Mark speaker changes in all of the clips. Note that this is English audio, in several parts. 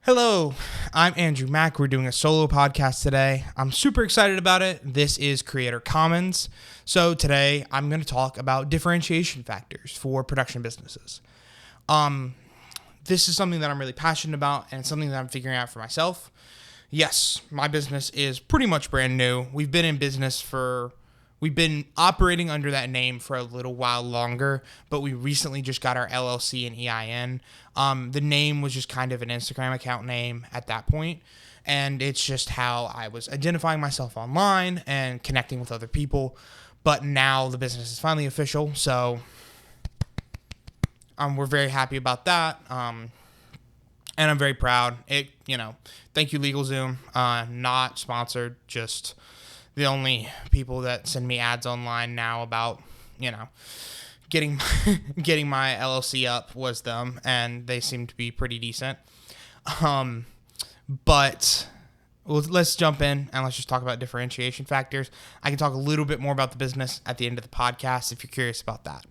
Speaker 1: Hello, I'm Andrew Mack. We're doing a solo podcast today. I'm super excited about it. This is Creator Commons. So today I'm going to talk about differentiation factors for production businesses. This is something that I'm really passionate about and something that I'm figuring out for myself. Yes, my business is pretty much brand new. We've been operating under that name for a little while longer, but we recently just got our LLC and EIN. The name was just kind of an Instagram account name at that point, and it's just how I was identifying myself online and connecting with other people. But now the business is finally official, so we're very happy about that. And I'm very proud. Thank you, LegalZoom. Not sponsored, just the only people that send me ads online now about, getting my LLC up was them, and they seem to be pretty decent. But let's jump in and let's just talk about differentiation factors. I can talk a little bit more about the business at the end of the podcast if you're curious about that.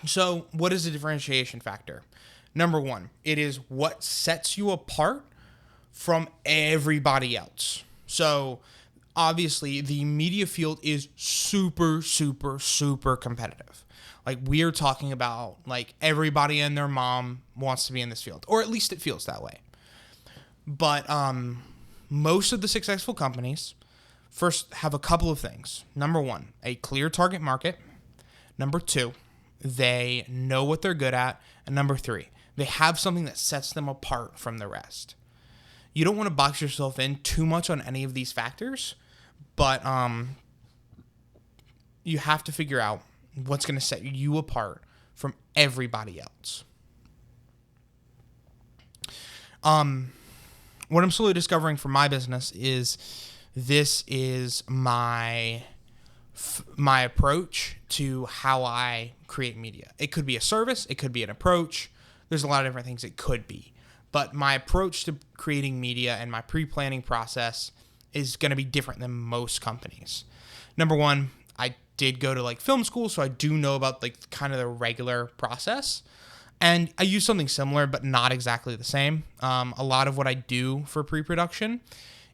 Speaker 1: So, what is a differentiation factor? Number one, it is what sets you apart from everybody else. So, obviously, the media field is super, super, super competitive. Like, we're talking about, everybody and their mom wants to be in this field, or at least it feels that way. But most of the successful companies first have a couple of things. Number one, a clear target market. Number two, they know what they're good at. And number three, they have something that sets them apart from the rest. You don't want to box yourself in too much on any of these factors, but you have to figure out what's going to set you apart from everybody else. What I'm slowly discovering for my business is this is my approach to how I create media. It could be a service. It could be an approach. There's a lot of different things it could be. But my approach to creating media and my pre-planning process is going to be different than most companies. Number one, I did go to film school, so I do know about kind of the regular process. And I use something similar, but not exactly the same. A lot of what I do for pre-production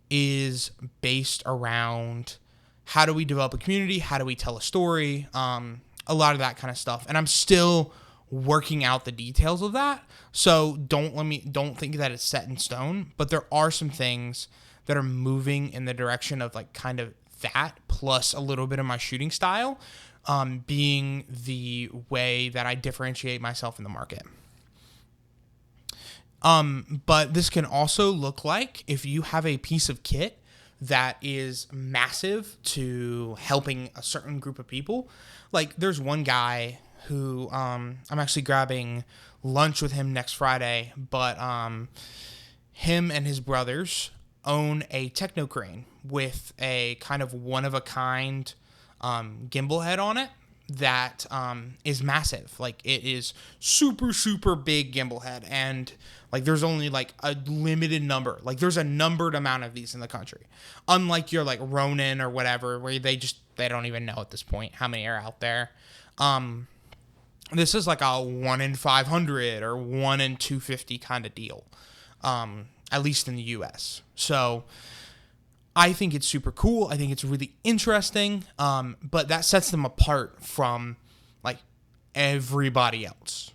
Speaker 1: is based around how do we develop a community, how do we tell a story, a lot of that kind of stuff. And I'm still working out the details of that. So don't think that it's set in stone, but there are some things that are moving in the direction of kind of that, plus a little bit of my shooting style, being the way that I differentiate myself in the market. But this can also look like if you have a piece of kit that is massive to helping a certain group of people. There's one guy who I'm actually grabbing lunch with him next Friday, but him and his brothers own a techno crane with a kind of one-of-a-kind gimbal head on it that is massive. It is super, super big gimbal head, and there's only a limited number. There's a numbered amount of these in the country. Unlike your Ronin or whatever, where they don't even know at this point how many are out there. This is a 1 in 500 or 1 in 250 kind of deal, at least in the US. So I think it's super cool. I think it's really interesting, but that sets them apart from everybody else.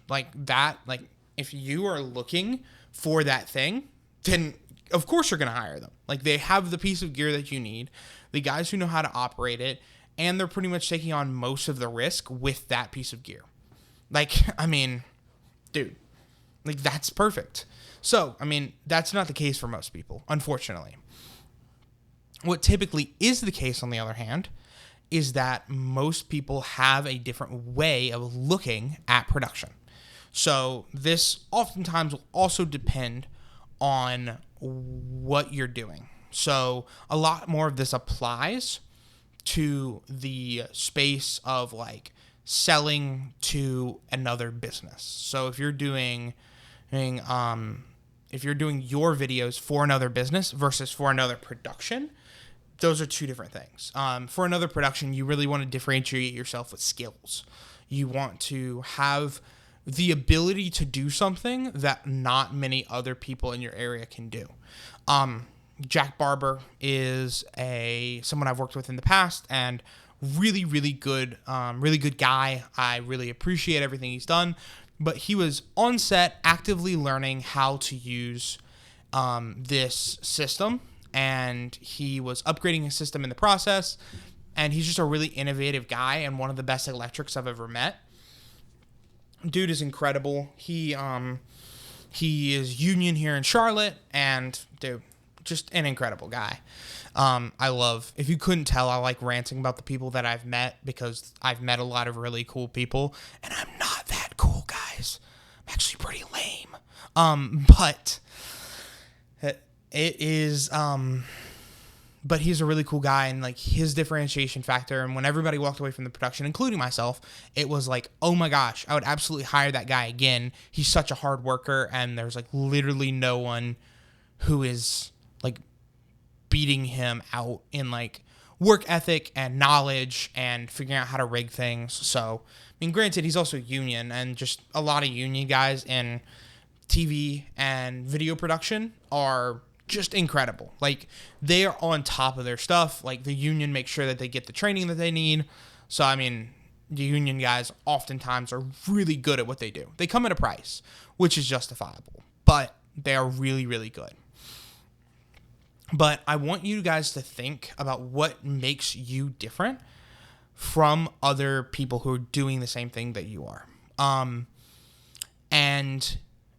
Speaker 1: If you are looking for that thing, then of course you're going to hire them. They have the piece of gear that you need, the guys who know how to operate it, and they're pretty much taking on most of the risk with that piece of gear. Dude, that's perfect. So, that's not the case for most people, unfortunately. What typically is the case, on the other hand, is that most people have a different way of looking at production. So this oftentimes will also depend on what you're doing. So a lot more of this applies to the space of selling to another business. So if you're doing your videos for another business versus for another production, those are two different things. For another production, you really want to differentiate yourself with skills. You want to have the ability to do something that not many other people in your area can do. Jack Barber is someone I've worked with in the past, and really, really good guy. I really appreciate everything he's done. But he was on set actively learning how to use this system, and he was upgrading his system in the process. And he's just a really innovative guy and one of the best electrics I've ever met. Dude is incredible. He is union here in Charlotte, and dude, just an incredible guy. If you couldn't tell, I like ranting about the people that I've met, because I've met a lot of really cool people, and I'm not that cool, guys. I'm actually pretty lame. But he's a really cool guy, and like his differentiation factor, and when everybody walked away from the production, including myself, it was like, oh my gosh, I would absolutely hire that guy again. He's such a hard worker, and there's like literally no one who is like beating him out in like work ethic and knowledge and figuring out how to rig things. So, I mean, granted, he's also union, and just a lot of union guys in TV and video production are just incredible. Like, they are on top of their stuff. Like, the union makes sure that they get the training that they need. So, I mean, the union guys oftentimes are really good at what they do. They come at a price, which is justifiable, but they are really, really good. But I want you guys to think about what makes you different from other people who are doing the same thing that you are. And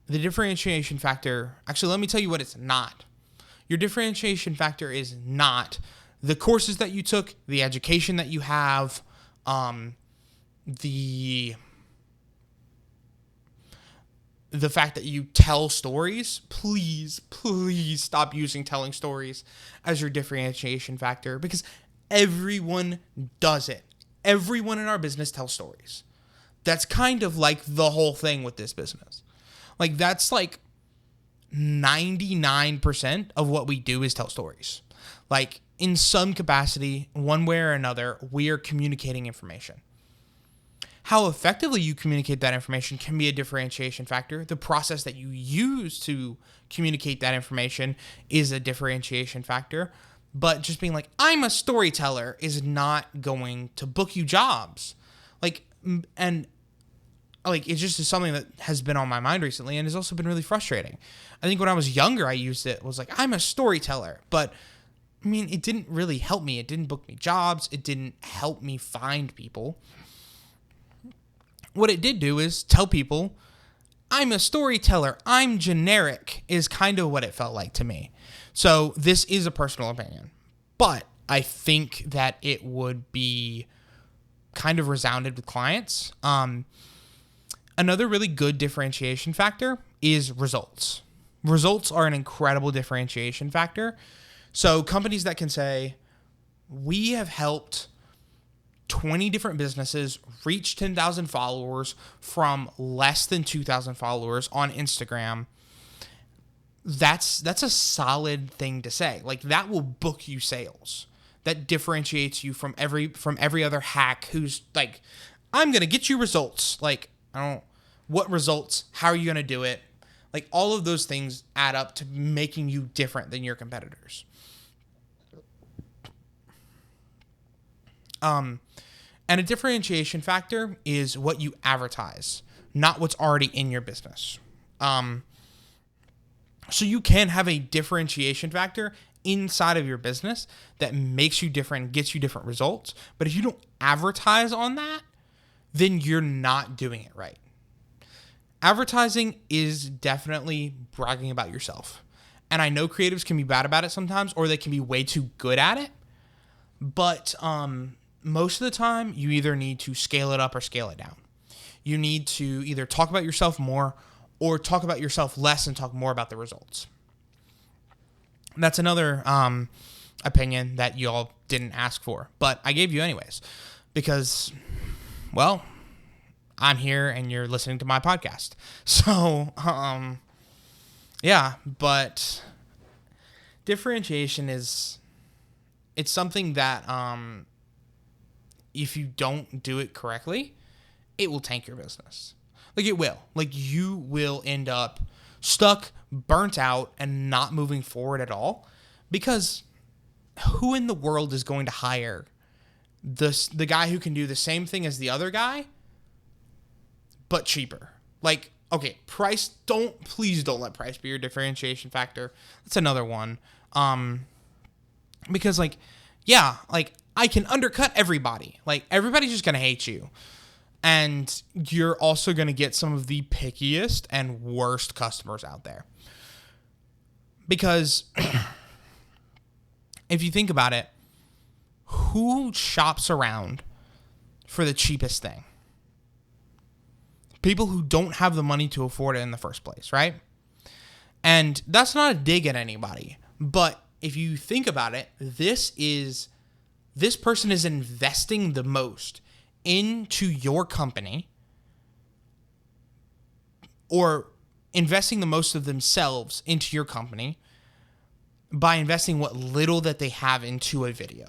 Speaker 1: the differentiation factor, actually, let me tell you what it's not. Your differentiation factor is not the courses that you took, the education that you have, the fact that you tell stories. Please stop using telling stories as your differentiation factor, because everyone does it. Everyone in our business tells stories. That's kind of like the whole thing with this business. Like, that's like 99% of what we do is tell stories. Like, in some capacity, one way or another, we are communicating information. How effectively you communicate that information can be a differentiation factor. The process that you use to communicate that information is a differentiation factor. But just being like, I'm a storyteller, is not going to book you jobs. Like, and like, it just is something that has been on my mind recently, and has also been really frustrating. I think when I was younger, I used it, was like, I'm a storyteller. But I mean, it didn't really help me. It didn't book me jobs. It didn't help me find people. What it did do is tell people, I'm a storyteller, I'm generic, is kind of what it felt like to me. So this is a personal opinion, but I think that it would be kind of resounded with clients. Another really good differentiation factor is results. Results are an incredible differentiation factor. So companies that can say, we have helped 20 different businesses reach 10,000 followers from less than 2,000 followers on Instagram. That's a solid thing to say. Like, that will book you sales. That differentiates you from every other hack who's like, I'm going to get you results. Like, what results? How are you going to do it? Like, all of those things add up to making you different than your competitors. And a differentiation factor is what you advertise, not what's already in your business. So you can have a differentiation factor inside of your business that makes you different, gets you different results. But if you don't advertise on that, then you're not doing it right. Advertising is definitely bragging about yourself. And I know creatives can be bad about it sometimes, or they can be way too good at it. But most of the time, you either need to scale it up or scale it down. You need to either talk about yourself more or talk about yourself less and talk more about the results. That's another opinion that y'all didn't ask for, but I gave you anyways, because, well, I'm here and you're listening to my podcast. So, yeah, but differentiation it's something that, if you don't do it correctly, it will tank your business. Like it will. Like you will end up stuck, burnt out, and not moving forward at all. Because who in the world is going to hire the guy who can do the same thing as the other guy, but cheaper? Like, okay, price, please don't let price be your differentiation factor. That's another one. Because like, yeah, like I can undercut everybody. Like everybody's just going to hate you. And you're also going to get some of the pickiest and worst customers out there. Because if you think about it, who shops around for the cheapest thing? People who don't have the money to afford it in the first place, right? And that's not a dig at anybody. But if you think about it, this person is investing the most into your company, or investing the most of themselves into your company by investing what little that they have into a video.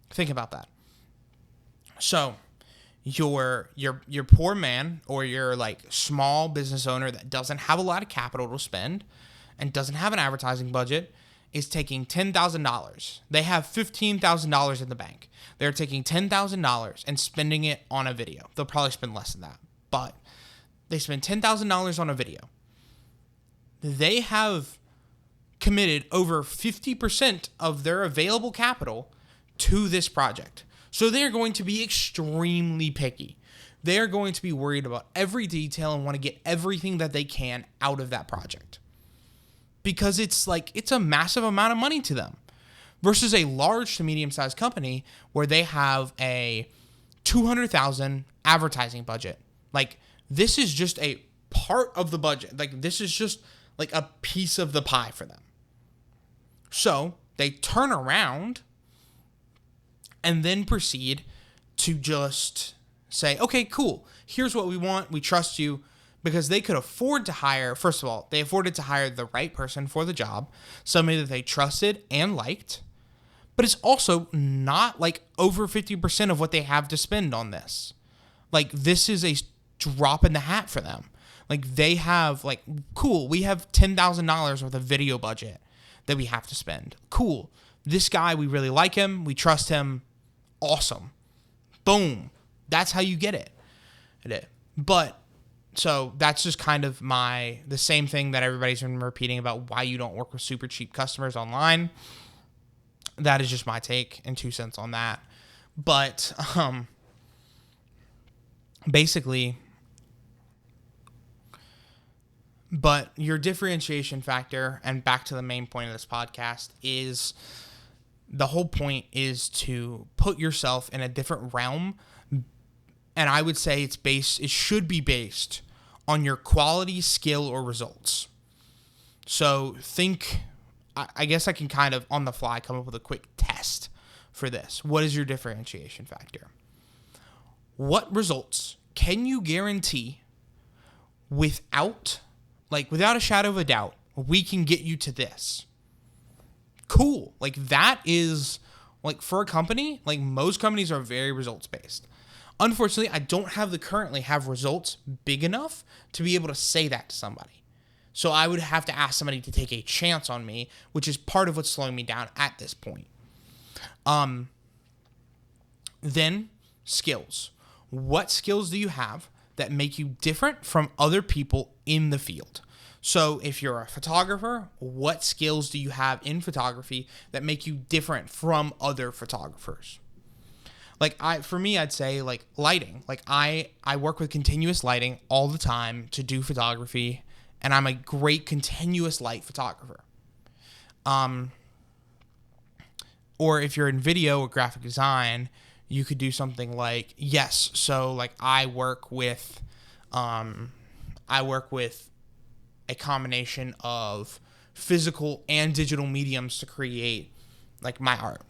Speaker 1: Think about that. So your poor man, or your like small business owner that doesn't have a lot of capital to spend and doesn't have an advertising budget, is taking $10,000. They have $15,000 in the bank. They're taking $10,000 and spending it on a video. They'll probably spend less than that, but they spend $10,000 on a video. They have committed over 50% of their available capital to this project. So they're going to be extremely picky. They're going to be worried about every detail and want to get everything that they can out of that project. Because it's a massive amount of money to them. Versus a large to medium-sized company where they have a $200,000 advertising budget. Like, this is just a part of the budget. Like, this is just like a piece of the pie for them. So they turn around and then proceed to just say, okay, cool. Here's what we want. We trust you. Because they could afford to hire, first of all, they afforded to hire the right person for the job, somebody that they trusted and liked. But it's also not like over 50% of what they have to spend on this. Like, this is a drop in the hat for them. Like, they have, like, cool, we have $10,000 worth of video budget that we have to spend. Cool. This guy, we really like him. We trust him. Awesome. Boom. That's how you get it. But, so that's just kind of the same thing that everybody's been repeating about why you don't work with super cheap customers online. That is just my take and 2 cents on that. But, basically, but your differentiation factor, and back to the main point of this podcast, is the whole point is to put yourself in a different realm. And I would say it should be based on your quality, skill, or results. So I guess I can kind of on the fly come up with a quick test for this. What is your differentiation factor? What results can you guarantee without a shadow of a doubt, we can get you to this? Cool. Like, that is, like, for a company, like, most companies are very results based. Unfortunately, I don't currently have results big enough to be able to say that to somebody. So I would have to ask somebody to take a chance on me, which is part of what's slowing me down at this point. Then skills. What skills do you have that make you different from other people in the field? So if you're a photographer, what skills do you have in photography that make you different from other photographers? Like, for me, I'd say, like, lighting. Like, I work with continuous lighting all the time to do photography, and I'm a great continuous light photographer. Or if you're in video or graphic design, you could do something like, so, like, I work with a combination of physical and digital mediums to create, like, my art,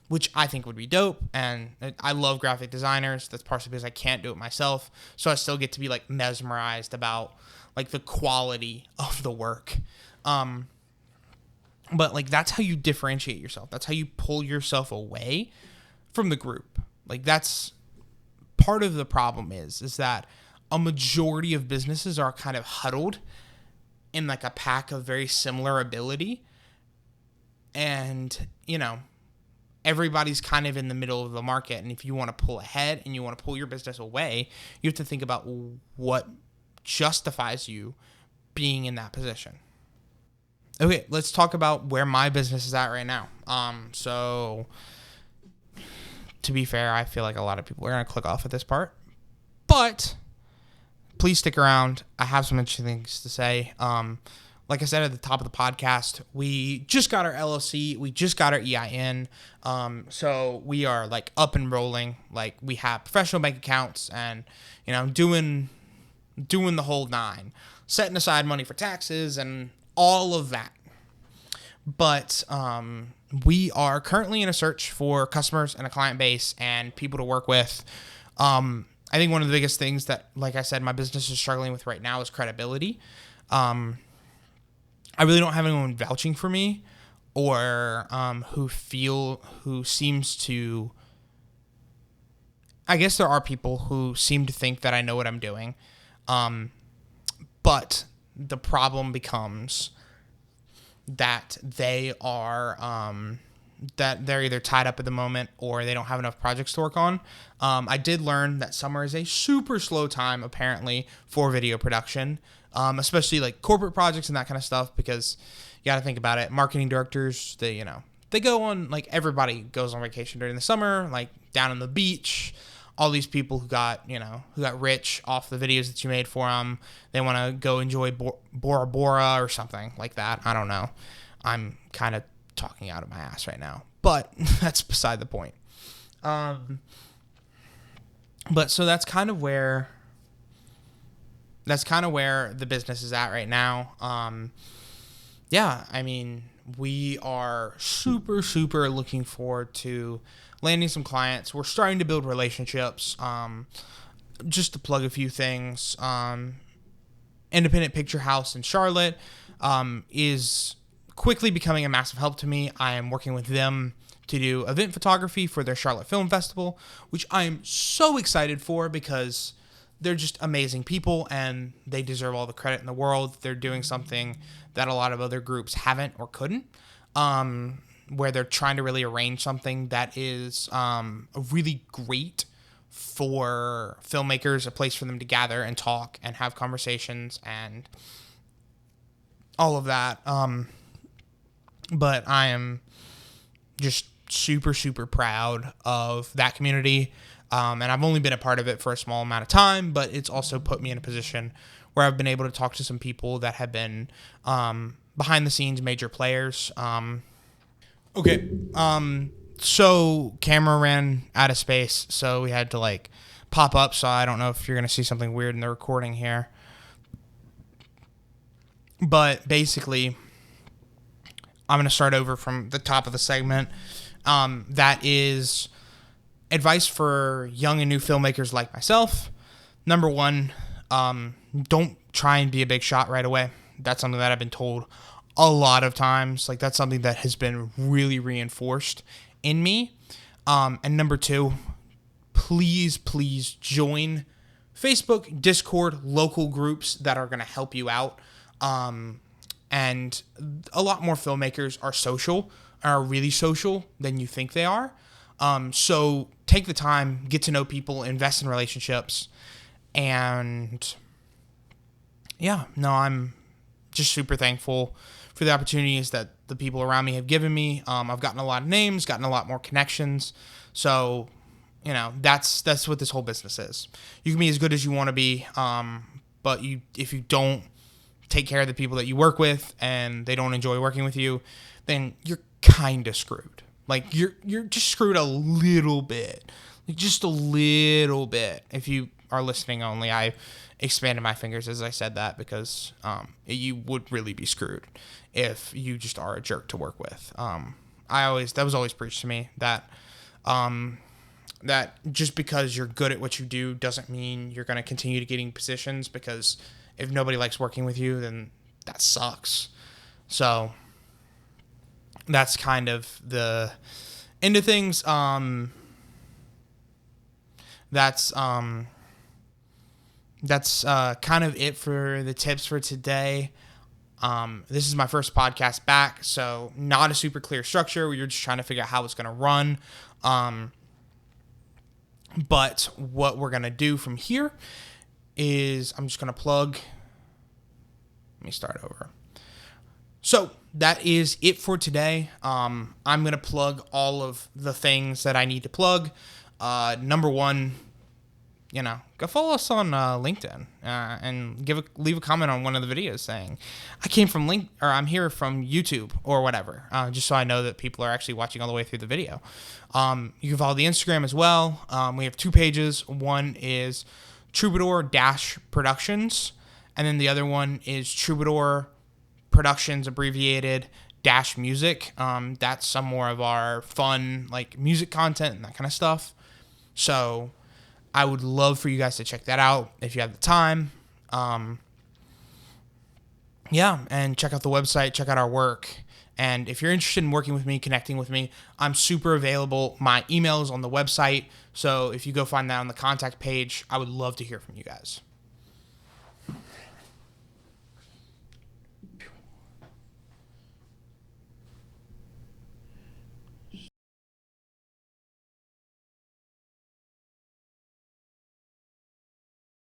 Speaker 1: which I think would be dope. And I love graphic designers. That's partially because I can't do it myself. So I still get to be, like, mesmerized about, like, the quality of the work. But, like, that's how you differentiate yourself. That's how you pull yourself away from the group. Like, that's part of the problem is that a majority of businesses are kind of huddled in like a pack of very similar ability. And, everybody's kind of in the middle of the market. And if you want to pull ahead and you want to pull your business away, you have to think about what justifies you being in that position. Okay, let's talk about where my business is at right now. So to be fair, I feel like a lot of people are going to click off at this part, but please stick around. I have some interesting things to say. Like I said at the top of the podcast, we just got our LLC. We just got our EIN. So we are like up and rolling. Like we have professional bank accounts and, doing the whole nine, setting aside money for taxes and all of that. But we are currently in a search for customers and a client base and people to work with. I think one of the biggest things that, like I said, my business is struggling with right now is credibility. I really don't have anyone vouching for me or who seems to, I guess there are people who seem to think that I know what I'm doing. But the problem becomes that they are, that they're either tied up at the moment or they don't have enough projects to work on. I did learn that summer is a super slow time, apparently, for video production, especially like corporate projects and that kind of stuff, because you got to think about it. Marketing directors, they go on, like everybody goes on vacation during the summer, like down on the beach. All these people who got rich off the videos that you made for them, they want to go enjoy Bora Bora or something like that. I don't know. I'm kind of talking out of my ass right now, but that's beside the point. But so that's kind of where the business is at right now. Yeah, I mean, we are super, super looking forward to landing some clients. We're starting to build relationships. Just to plug a few things, Independent Picture House in Charlotte is quickly becoming a massive help to me. I am working with them to do event photography for their Charlotte Film Festival, which I am so excited for because they're just amazing people and they deserve all the credit in the world. They're doing something that a lot of other groups haven't or couldn't, where they're trying to really arrange something that is really great for filmmakers, a place for them to gather and talk and have conversations and all of that. But I am just super, super proud of that community. And I've only been a part of it for a small amount of time, but it's also put me in a position where I've been able to talk to some people that have been behind the scenes major players. Okay. So camera ran out of space, so we had to pop up. So I don't know if you're going to see something weird in the recording here. But basically, I'm going to start over from the top of the segment. That is advice for young and new filmmakers like myself. Number one, don't try and be a big shot right away. That's something that I've been told a lot of times. That's something that has been really reinforced in me. And number two, please join Facebook, Discord, local groups that are going to help you out. And a lot more filmmakers are really social than you think they are. So take the time, get to know people, invest in relationships. And yeah, no, I'm just super thankful for the opportunities that the people around me have given me. I've gotten a lot of names, gotten a lot more connections. So, that's what this whole business is. You can be as good as you want to be. But if you don't take care of the people that you work with and they don't enjoy working with you, then you're kind of screwed. You're just screwed a little bit. Just a little bit. If you are listening only, I expanded my fingers as I said that because you would really be screwed if you just are a jerk to work with. That was always preached to me that just because you're good at what you do doesn't mean you're going to continue to getting positions, because if nobody likes working with you, then that sucks. So that's kind of the end of things. that's kind of it for the tips for today. This is my first podcast back, so not a super clear structure. We're just trying to figure out how it's going to run. But what we're going to do from here is I'm just going to plug. Let me start over. So that is it for today. I'm going to plug all of the things that I need to plug. Number one, go follow us on LinkedIn and leave a comment on one of the videos saying I came from I'm here from YouTube or whatever, just so I know that people are actually watching all the way through the video. You can follow the Instagram as well. We have 2 pages. One is Troubadour-Productions, and then the other one is Troubadour Productions abbreviated -music. That's some more of our fun music content and that kind of stuff. So I would love for you guys to check that out if you have the time. And check out the website, check out our work. And if you're interested in working with me, connecting with me, I'm super available. My email is on the website. So if you go find that on the contact page, I would love to hear from you guys.